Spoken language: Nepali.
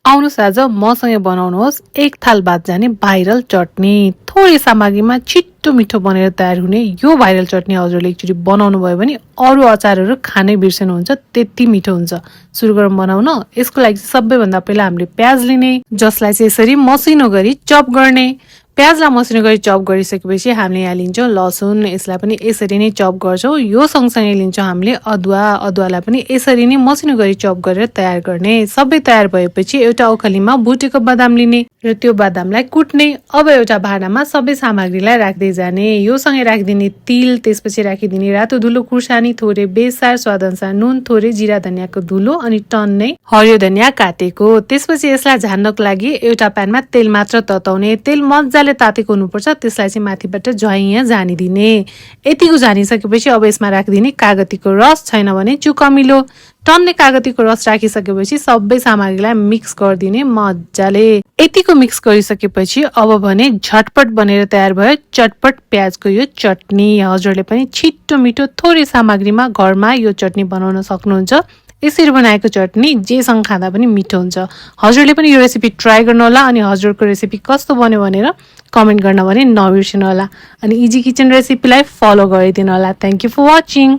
आउनुहोस् आज मसँगै बनाउनुहोस् एक थाल बाद जाने भाइरल चटनी। थोरै सामग्रीमा छिट्टो मिठो बनेर तयार हुने यो भाइरल चटनी हजुरले एकचोटि बनाउनु भयो भने अरू अचारहरू खानै बिर्सनुहुन्छ, त्यति मिठो हुन्छ। सुरु गरौँ बनाउन। यसको लागि सबैभन्दा पहिला हामीले प्याज लिने, जसलाई चाहिँ यसरी मसिनो गरी चप गर्ने। प्याजलाई मसिनो गरी चप गरिसकेपछि हामीले यहाँ लिन्छौँ लसुन, यसलाई पनि यसरी नै चप गर्छौँ। यो सँगसँगै लिन्छौँ हामीले अदुवा, अदुवालाई पनि यसरी नै मसिनो गरी चप गरेर तयार गर्ने। सबै तयार भएपछि एउटा औखलीमा भुटेको बदाम लिने र त्यो बदामलाई कुट्ने। अब एउटा भाँडामा सबै सामग्रीलाई राख्दै जाने। यो सँगै राखिदिने तिल, त्यसपछि राखिदिने रातो धुलो खुर्सानी, थोरै बेसार, स्वादअनुसार नुन, थोरै जिरा धनियाँको धुलो अनि टन्नै हरियो धनियाँ काटेको। त्यसपछि यसलाई झान्नको लागि एउटा प्यानमा तेल मात्र तताउने। तेल मजाले तातेको हुनुपर्छ, त्यसलाई चाहिँ माथिबाट झ्वाइँ झानिदिने। यतिको झानिसकेपछि अब यसमा राखिदिने कागतीको रस, छैन भने चुकमिलो। टन्ने कागतीको रस राखिसकेपछि सबै सामग्रीलाई मिक्स गरिदिने मजाले। यतिको मिक्स गरिसकेपछि अब भने झटपट बनेर तयार भयो चटपट प्याजको यो चटनी। हजुरले पनि छिट्टो मिठो थोरै सामग्रीमा घरमा यो चटनी बनाउन सक्नुहुन्छ। यसरी बनाएको चटनी जेसँग खाँदा पनि मिठो हुन्छ। हजुरले पनि यो रेसिपी ट्राई गर्नु होला अनि हजुरको रेसिपी कस्तो बन्यो भनेर कमेन्ट गर्न भने नबिर्सनु होला। अनि इजी किचन रेसिपीलाई फलो गरिदिनु होला। Thank you for watching.